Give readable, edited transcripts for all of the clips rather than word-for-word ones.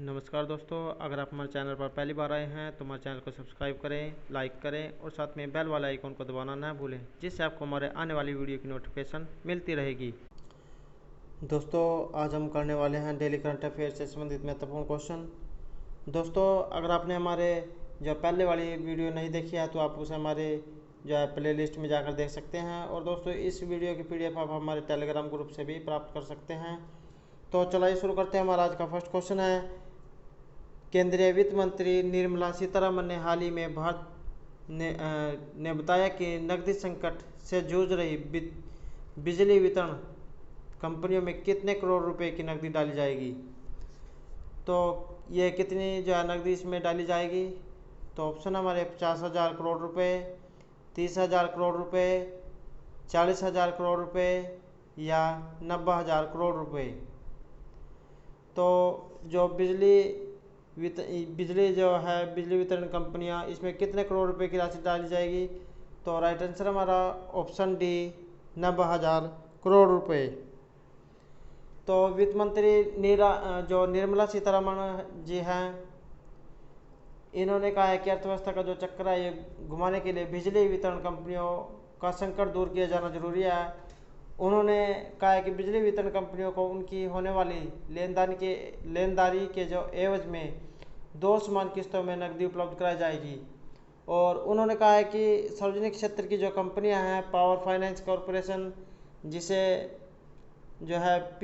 नमस्कार दोस्तों, अगर आप हमारे चैनल पर पहली बार आए हैं तो हमारे चैनल को सब्सक्राइब करें, लाइक करें और साथ में बेल वाला आइकन को दबाना ना भूलें, जिससे आपको हमारे आने वाली वीडियो की नोटिफिकेशन मिलती रहेगी। दोस्तों, आज हम करने वाले हैं डेली करंट अफेयर से संबंधित महत्वपूर्ण क्वेश्चन। दोस्तों, अगर आपने हमारे जो पहले वाली वीडियो नहीं देखी है तो आप उसे हमारे जो है प्ले लिस्ट में जाकर देख सकते हैं। और दोस्तों, इस वीडियो की PDF आप हमारे टेलीग्राम ग्रुप से भी प्राप्त कर सकते हैं। तो चलिए शुरू करते हैं। हमारा आज का फर्स्ट क्वेश्चन है, केंद्रीय वित्त मंत्री निर्मला सीतारमण ने हाल ही में भारत ने बताया कि नकदी संकट से जूझ रही बिजली वितरण कंपनियों में कितने करोड़ रुपए की नकदी डाली जाएगी। तो ये कितनी जो है नकदी इसमें डाली जाएगी, तो ऑप्शन हमारे 50,000 करोड़ रुपए, 30,000 करोड़ रुपए, 40,000 करोड़ रुपए या 90,000 करोड़ रुपए। तो जो बिजली जो है बिजली वितरण कंपनियां, इसमें कितने करोड़ रुपए की राशि डाली जाएगी, तो राइट आंसर हमारा ऑप्शन डी 90,000 करोड़ रुपए। तो वित्त मंत्री जो निर्मला सीतारमण जी हैं, इन्होंने कहा है कि अर्थव्यवस्था का जो चक्कर है ये घुमाने के लिए बिजली वितरण कंपनियों का संकट दूर किया जाना जरूरी है। उन्होंने कहा है कि बिजली वितरण कंपनियों को उनकी होने वाली लेनदारी के जो एवज में 2 समान किस्तों में नकदी उपलब्ध कराई जाएगी। और उन्होंने कहा है कि सार्वजनिक क्षेत्र की जो कंपनियां हैं, पावर फाइनेंस कॉरपोरेशन जिसे जो है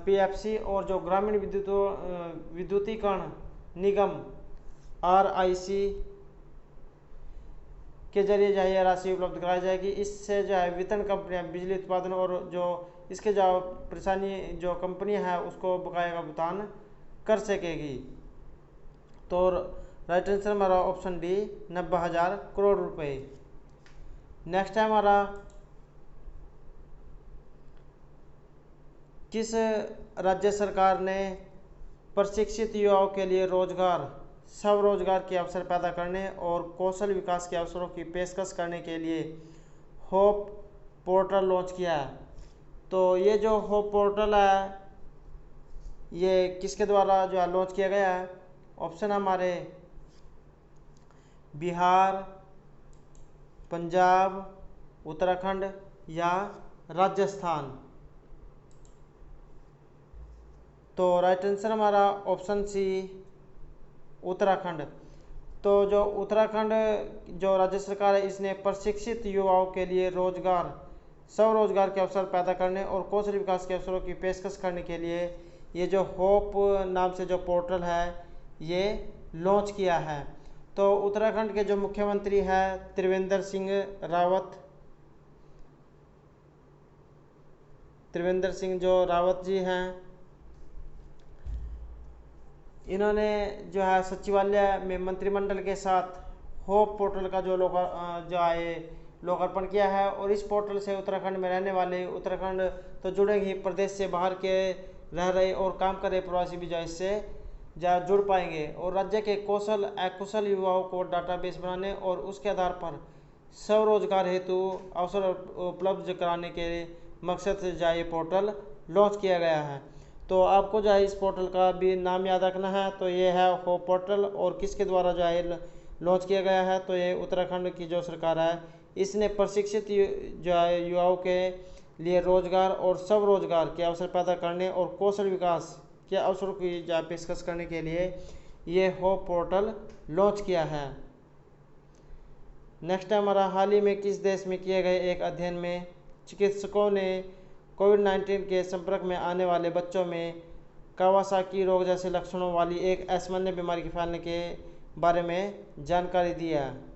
PFC और जो ग्रामीण विद्युतीकरण निगम RIC के जरिए जो है यह राशि उपलब्ध कराई जाएगी। इससे जो है वितरण कंपनियां बिजली उत्पादन और जो इसके जो परेशानी जो कंपनियां हैं उसको बकाया का भुगतान कर सकेगी। तो राइट आंसर हमारा ऑप्शन डी 90,000 करोड़ रुपए। नेक्स्ट है हमारा, किस राज्य सरकार ने प्रशिक्षित युवाओं के लिए स्वरोजगार के अवसर पैदा करने और कौशल विकास के अवसरों की पेशकश करने के लिए होप पोर्टल लॉन्च किया है। तो ये जो होप पोर्टल है ये किसके द्वारा जो है लॉन्च किया गया है, ऑप्शन हमारे बिहार, पंजाब, उत्तराखंड या राजस्थान। तो राइट आंसर हमारा ऑप्शन सी उत्तराखंड। तो जो उत्तराखंड जो राज्य सरकार है, इसने प्रशिक्षित युवाओं के लिए स्वरोजगार के अवसर पैदा करने और कौशल विकास के अवसरों की पेशकश करने के लिए ये जो होप नाम से जो पोर्टल है ये लॉन्च किया है। तो उत्तराखंड के जो मुख्यमंत्री हैं त्रिवेंद्र सिंह जो रावत जी हैं, इन्होंने जो है सचिवालय में मंत्रिमंडल के साथ होप पोर्टल का जो लोकार्पण किया है। और इस पोर्टल से उत्तराखंड में रहने वाले उत्तराखंड तो जुड़ेंगे ही, प्रदेश से बाहर के रह रहे और काम कर रहे प्रवासी भी जो इससे जुड़ पाएंगे। और राज्य के अकुशल युवाओं को डाटाबेस बनाने और उसके आधार पर स्वरोजगार हेतु अवसर उपलब्ध कराने के मकसद से ये पोर्टल लॉन्च किया गया है। तो आपको जो है इस पोर्टल का भी नाम याद रखना है। तो ये है होप पोर्टल और किसके द्वारा जो है लॉन्च किया गया है, तो ये उत्तराखंड की जो सरकार है इसने प्रशिक्षित जो है युवाओं के लिए रोजगार और स्वरोजगार के अवसर पैदा करने और कौशल विकास के अवसरों की जो पेशकश करने के लिए ये होप पोर्टल लॉन्च किया है। नेक्स्ट है हमारा, हाल ही में किस देश में किए गए एक अध्ययन में चिकित्सकों ने कोविड-19 के संपर्क में आने वाले बच्चों में कावासाकी रोग जैसे लक्षणों वाली एक असामान्य बीमारी के फैलने के बारे में जानकारी दी है।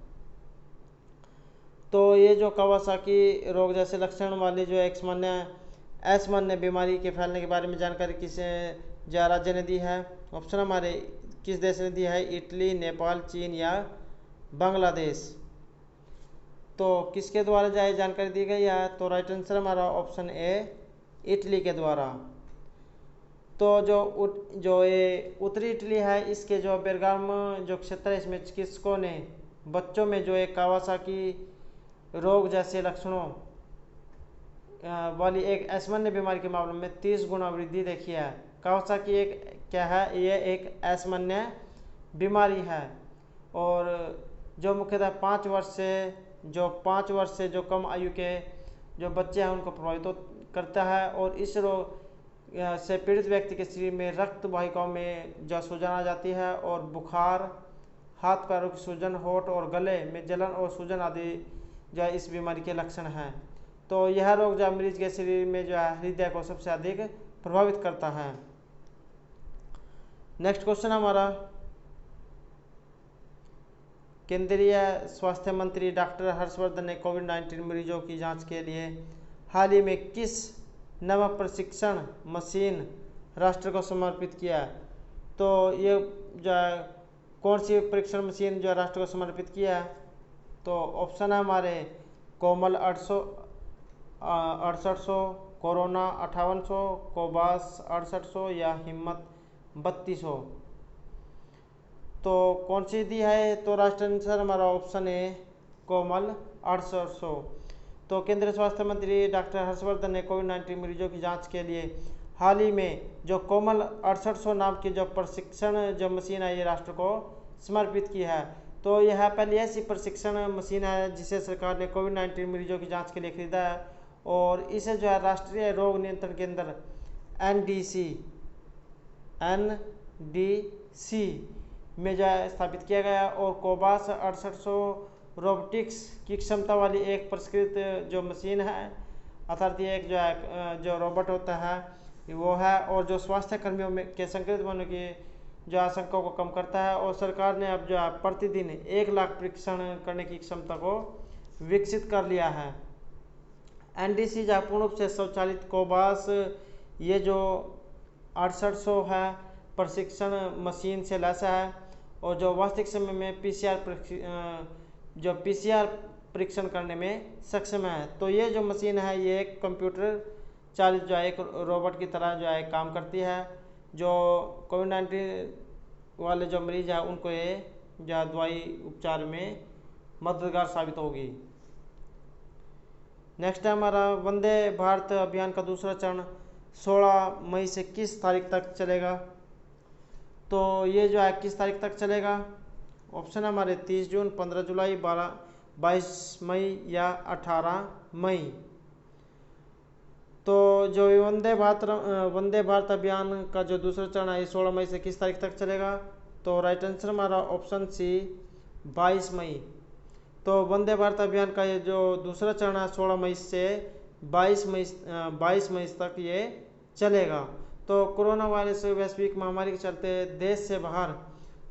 तो ये जो कावासाकी रोग जैसे लक्षण वाली जो एक असामान्य बीमारी के फैलने के बारे में जानकारी किस राज्य ने दी है, ऑप्शन हमारे किस देश ने दी है, इटली, नेपाल, चीन या बांग्लादेश। तो किसके द्वारा जाए जानकारी दी गई है, तो राइट आंसर हमारा ऑप्शन ए इटली के द्वारा। तो जो ये उत्तरी इटली है, इसके जो बेरगाम जो क्षेत्र है इसमें चिकित्सकों ने बच्चों में जो एक कावासाकी रोग जैसे लक्षणों वाली एक असामान्य बीमारी के मामले में 30 गुना वृद्धि देखी है। कावासाकी एक क्या है, ये एक असामान्य बीमारी है और जो मुख्यतः 5 वर्ष से जो कम आयु के जो बच्चे हैं उनको प्रभावित करता है और इस रोग से पीड़ित व्यक्ति के शरीर में रक्त वाहिकाओं में जो सूजन आ जाती है और बुखार, हाथ पैरों की सूजन, होंठ और गले में जलन और सूजन आदि जो है इस बीमारी के लक्षण हैं। तो यह रोग जो मरीज के शरीर में जो है हृदय को सबसे अधिक प्रभावित करता है। नेक्स्ट क्वेश्चन हमारा, केंद्रीय स्वास्थ्य मंत्री डॉक्टर हर्षवर्धन ने कोविड-19 मरीजों की जांच के लिए हाल ही में किस नव प्रशिक्षण मशीन राष्ट्र को समर्पित किया? तो ये जो है कौन सी परीक्षण मशीन जो राष्ट्र को समर्पित किया? तो ऑप्शन है हमारे कोमल 6800, कोरोना 5800, कोबास 6800 या हिम्मत 3200। तो कौन सी दी है? तो राष्ट्र आंसर हमारा ऑप्शन है कोमल 6800। तो केंद्रीय स्वास्थ्य मंत्री डॉक्टर हर्षवर्धन ने कोविड-19 मरीजों की जांच के लिए हाल ही में जो कोमल 6800 नाम की जो प्रशिक्षण जो मशीन है ये राष्ट्र को समर्पित की है। तो यह पहली ऐसी प्रशिक्षण मशीन है जिसे सरकार ने कोविड-19 मरीजों की जांच के लिए खरीदा है और इसे जो है राष्ट्रीय रोग नियंत्रण केंद्र NDC में जो है स्थापित किया गया और कोबास 6800 रोबोटिक्स की क्षमता वाली एक परिष्कृत जो मशीन है, अर्थात ये एक जो है जो रोबोट होता है वो है और जो स्वास्थ्य कर्मियों में के संक्रमित होने की जो आशंकाओं को कम करता है और सरकार ने अब जो है प्रतिदिन 1 लाख परीक्षण करने की क्षमता को विकसित कर लिया है। NDC जो पूर्ण रूप से स्वचालित कोबास ये जो 6800 है प्रशिक्षण मशीन से लैस है और जो वास्तविक समय में PCR परीक्षण करने में सक्षम है। तो ये जो मशीन है ये एक कंप्यूटर चालित जो है एक रोबोट की तरह जो है काम करती है जो कोविड-19 वाले जो मरीज है उनको ये जो दवाई उपचार में मददगार साबित होगी। नेक्स्ट है हमारा वंदे भारत अभियान का दूसरा चरण 16 मई से किस तारीख तक चलेगा? तो ये जो है किस तारीख तक चलेगा? ऑप्शन हमारे 30 जून, 15 जुलाई, 22 मई या 18 मई। तो जो वंदे भारत अभियान का जो दूसरा चरण है 16 मई से किस तारीख तक चलेगा? तो राइट आंसर हमारा ऑप्शन सी 22 मई। तो वंदे भारत अभियान का ये जो दूसरा चरण है 16 मई से 22 मई तक ये चलेगा। तो कोरोना वायरस वैश्विक महामारी के चलते देश से बाहर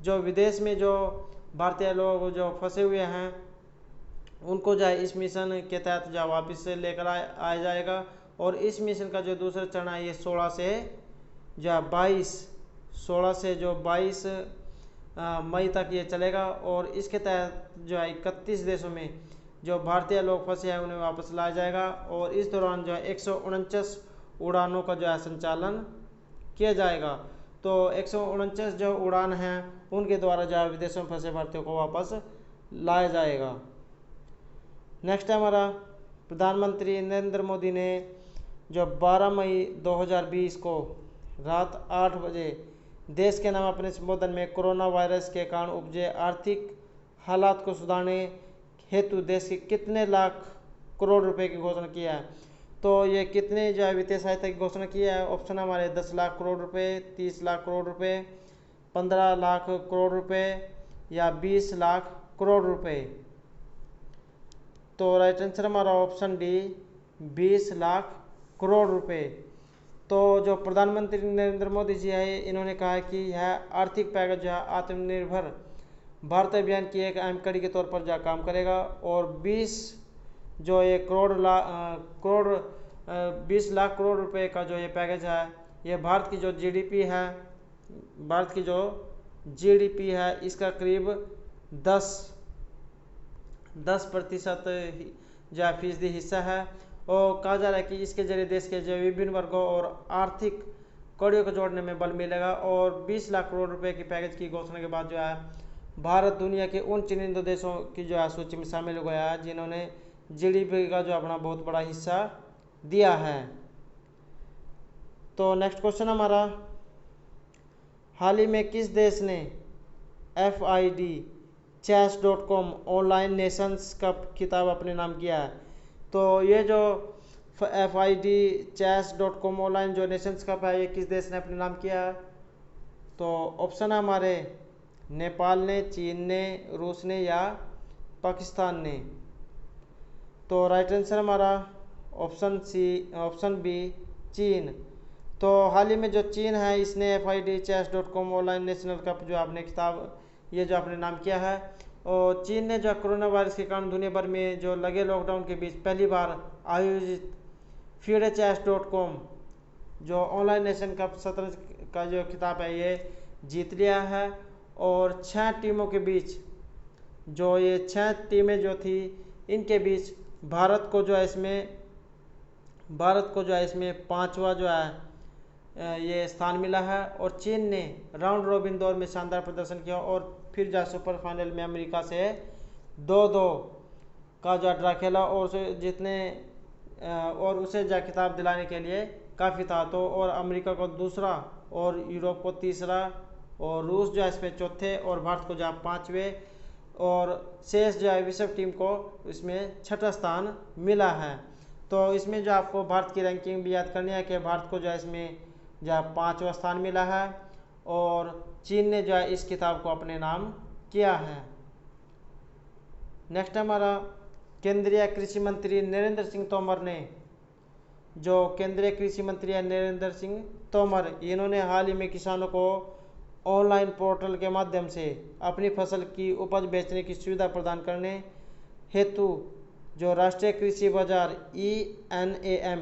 जो विदेश में जो भारतीय लोग जो फंसे हुए हैं उनको जो है इस मिशन के तहत जो वापस से लेकर आया जाएगा और इस मिशन का जो दूसरा चरण है ये 16 से जो 22 मई तक ये चलेगा और इसके तहत जो है 31 देशों में जो भारतीय लोग फंसे हैं उन्हें वापस लाया जाएगा और इस दौरान जो है 149 उड़ानों का जो है संचालन किया जाएगा। तो 149 जो उड़ान हैं उनके द्वारा जो है विदेशों में फंसे भारतीयों को वापस लाया जाएगा। नेक्स्ट है हमारा प्रधानमंत्री नरेंद्र मोदी ने जो 12 मई 2020 को रात 8 बजे देश के नाम अपने संबोधन में कोरोना वायरस के कारण उपजे आर्थिक हालात को सुधारने हेतु देश के कितने लाख करोड़ रुपए की घोषणा किया है? तो ये कितने जो है वित्तीय सहायता की घोषणा किया है? ऑप्शन हमारे 10 लाख करोड़ रुपए, 30 लाख करोड़ रुपए, 15 लाख करोड़ रुपए या 20 लाख करोड़ रुपए। तो राइट आंसर हमारा ऑप्शन डी 20 लाख करोड़ रुपए। तो जो प्रधानमंत्री नरेंद्र मोदी जी है इन्होंने कहा है कि यह आर्थिक पैकेज जो है आत्मनिर्भर भारत अभियान की एक अहम कड़ी के तौर पर जो काम करेगा और 20 लाख करोड़ रुपए का जो ये पैकेज है ये भारत की जो जीडीपी है इसका करीब 10% जो है फीसदी हिस्सा है और कहा जा रहा है कि इसके जरिए देश के जो विभिन्न वर्गों और आर्थिक कड़ियों को जोड़ने में बल मिलेगा और 20 लाख करोड़ रुपए की पैकेज की घोषणा के बाद जो है भारत दुनिया के उन चुनिंदा देशों की जो है सूची में शामिल हो गया है जिन्होंने जीडीपी का जो अपना बहुत बड़ा हिस्सा दिया है। तो नेक्स्ट क्वेश्चन हमारा, हाल ही में किस देश ने FID chess.com online Nations cup खिताब अपने नाम किया है? तो ये जो FID chess.com ऑनलाइन जो नेशंस कप है, ये किस देश ने अपने नाम किया है? तो ऑप्शन है हमारे, नेपाल ने, चीन ने, रूस ने या पाकिस्तान ने। तो राइट आंसर हमारा ऑप्शन बी, चीन। तो हाल ही में जो चीन है, इसने FID chess.com online national cup जो आपने खिताब ये जो आपने नाम किया है। और चीन ने जो कोरोना वायरस के कारण दुनिया भर में जो लगे लॉकडाउन के बीच पहली बार आयोजित FIDE chess.com जो ऑनलाइन नेशन कप शतरंज का जो खिताब है, ये जीत लिया है। और 6 टीमों के बीच जो ये 6 टीमें जो थी, इनके बीच भारत को जो है इसमें 5वां जो है ये स्थान मिला है। और चीन ने राउंड रॉबिन दौर में शानदार प्रदर्शन किया और फिर जो सुपर फाइनल में अमेरिका से 2-2 का जो ड्रा खेला और उसे जो खिताब दिलाने के लिए काफ़ी था। तो और अमेरिका को दूसरा और यूरोप को तीसरा और रूस जो है इसमें चौथे और भारत को जो 5वें और शेष जो है विश्व टीम को इसमें 6ठा स्थान मिला है। तो इसमें जो आपको भारत की रैंकिंग भी याद करनी है कि भारत को जो है इसमें जो 5वां स्थान मिला है और चीन ने जो है इस खिताब को अपने नाम किया है। नेक्स्ट हमारा, केंद्रीय कृषि मंत्री नरेंद्र सिंह तोमर ने, जो केंद्रीय कृषि मंत्री है नरेंद्र सिंह तोमर, इन्होंने हाल ही में किसानों को ऑनलाइन पोर्टल के माध्यम से अपनी फसल की उपज बेचने की सुविधा प्रदान करने हेतु जो राष्ट्रीय कृषि बाजार ENAM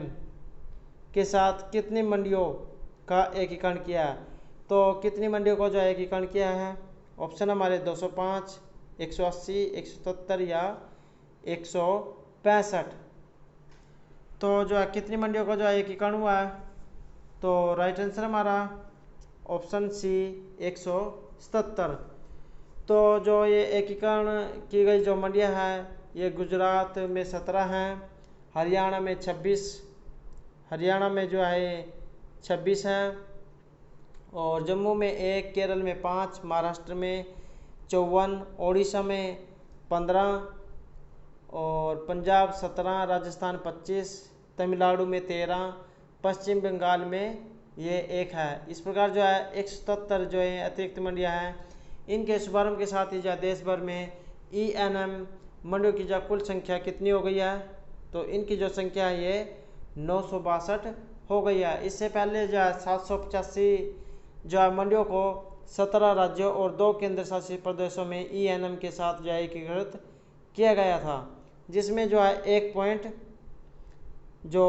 के साथ कितनी मंडियों का एकीकरण किया है? तो कितनी मंडियों को जो एकीकरण किया है? ऑप्शन हमारे 205, 180, 177 या 165। तो जो है कितनी मंडियों का जो एकीकरण हुआ है? तो राइट आंसर हमारा ऑप्शन सी 177। तो जो ये एकीकरण की गई जो मंडियां हैं, ये गुजरात में 17 हैं, हरियाणा में 26 हैं और जम्मू में 1, केरल में 5, महाराष्ट्र में 54, ओडिशा में 15 और पंजाब 17, राजस्थान 25, तमिलनाडु में 13, पश्चिम बंगाल में ये 1 है। इस प्रकार जो है 177 जो है अतिरिक्त मंडियां हैं। इनके शुभारंभ के साथ ही जो देश भर में ENAM मंडियों की जो कुल संख्या कितनी हो गई है? तो इनकी जो संख्या है ये 962 हो गई है। इससे पहले जो है 785 जो है मंडियों को 17 राज्यों और 2 केंद्र शासित प्रदेशों में ENAM के साथ जो है एकीकृत किया गया था, जिसमें जो है 1 पॉइंट जो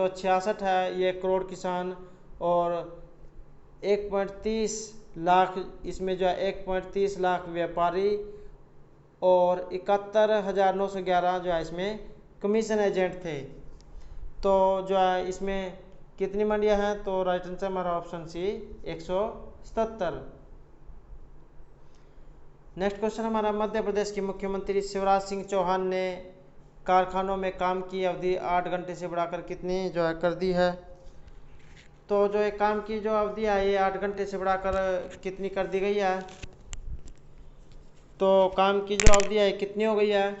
66 है ये करोड़ किसान और 1.30 लाख इसमें जो है 1.30 लाख व्यापारी और 71,911 जो है इसमें कमीशन एजेंट थे। तो जो है इसमें कितनी मंडियां हैं? तो राइट आंसर हमारा ऑप्शन सी 177। नेक्स्ट क्वेश्चन हमारा, मध्य प्रदेश के मुख्यमंत्री शिवराज सिंह चौहान ने कारखानों में काम की अवधि 8 घंटे से बढ़ाकर कितनी जो है कर दी है? तो जो एक काम की जो अवधि है ये 8 घंटे से बढ़ाकर कितनी कर दी गई है? तो काम की जो अवधि है कितनी हो गई है?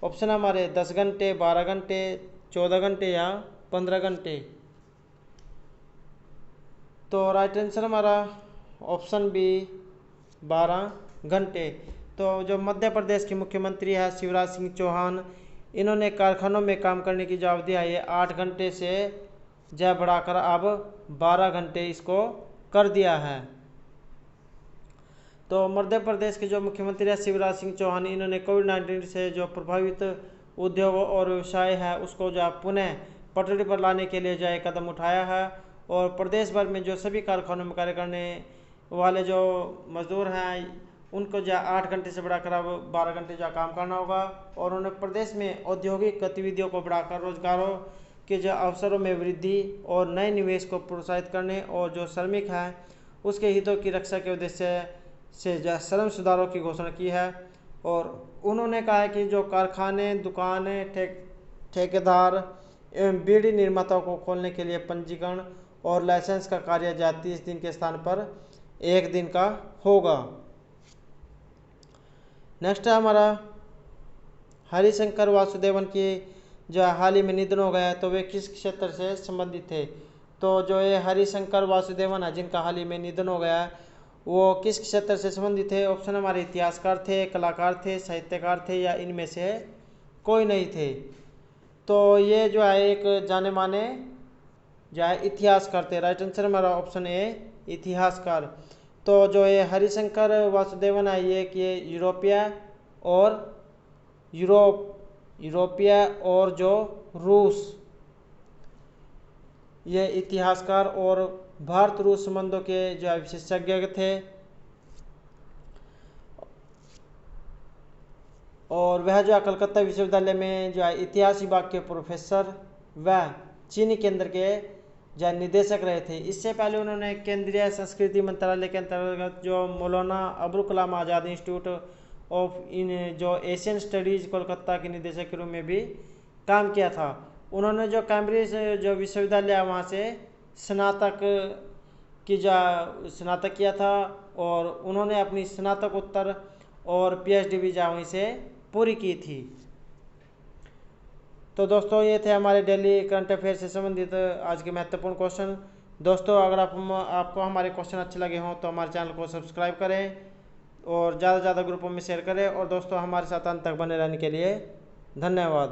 ऑप्शन हमारे 10 घंटे, 12 घंटे, 14 घंटे या 15 घंटे। तो राइट आंसर हमारा ऑप्शन बी 12 घंटे। तो जो मध्य प्रदेश के मुख्यमंत्री है शिवराज सिंह चौहान, इन्होंने कारखानों में काम करने की जो अवधि है ये 8 घंटे से जो बढ़ाकर अब 12 घंटे इसको कर दिया है। तो मध्य प्रदेश के जो मुख्यमंत्री है शिवराज सिंह चौहान, इन्होंने कोविड-19 से जो प्रभावित उद्योग और व्यवसाय है उसको जो पुनः पटरी पर लाने के लिए जो कदम उठाया है और प्रदेश भर में जो सभी कारखानों में कार्य करने वाले जो मजदूर हैं उनको जो 8 घंटे से बढ़ाकर अब 12 घंटे जो काम करना होगा और उन्हें प्रदेश में औद्योगिक गतिविधियों को बढ़ाकर रोजगारों के जो अवसरों में वृद्धि और नए निवेश को प्रोत्साहित करने और जो श्रमिक हैं उसके हितों की रक्षा के उद्देश्य से जो श्रम सुधारों की घोषणा की है। और उन्होंने कहा है कि जो कारखाने, दुकानें, ठेकेदार एवं बीड़ी निर्माताओं को खोलने के लिए पंजीकरण और लाइसेंस का कार्य 30 दिन के स्थान पर 1 दिन का होगा। नेक्स्ट है हमारा हरिशंकर वासुदेवन की जो हाल ही में निधन हो गया है, तो वे किस क्षेत्र से संबंधित थे। तो जो ये हरिशंकर वासुदेवन है जिनका हाल ही में निधन हो गया है, वो किस क्षेत्र से संबंधित थे। ऑप्शन हमारे इतिहासकार थे, कलाकार थे, साहित्यकार थे या इनमें से कोई नहीं थे। तो ये जो है एक जाने माने जो है इतिहासकार थे। राइट आंसर हमारा ऑप्शन ए इतिहासकार। तो जो ये हरिशंकर वासुदेवन है ये कि यूरोपिया और जो रूस, ये इतिहासकार और भारत रूस संबंधों के जो है विशेषज्ञ थे। और वह जो है कलकत्ता विश्वविद्यालय में जो है इतिहास विभाग के प्रोफेसर व चीनी केंद्र के जो निदेशक रहे थे। इससे पहले उन्होंने केंद्रीय संस्कृति मंत्रालय के अंतर्गत जो मौलाना अबुल कलाम आज़ाद इंस्टीट्यूट ऑफ इन जो एशियन स्टडीज कोलकाता के निदेशक के रूप में भी काम किया था। उन्होंने जो कैम्ब्रिज जो विश्वविद्यालय है वहाँ से स्नातक किया था और उन्होंने अपनी स्नातकोत्तर और पीएचडी भी वहीं से पूरी की थी। तो दोस्तों ये थे हमारे डेली करंट अफेयर से संबंधित आज के महत्वपूर्ण क्वेश्चन। दोस्तों अगर आपको हमारे क्वेश्चन अच्छे लगे हों तो हमारे चैनल को सब्सक्राइब करें और ज़्यादा से ज़्यादा ग्रुपों में शेयर करें। और दोस्तों हमारे साथ अंत तक बने रहने के लिए धन्यवाद।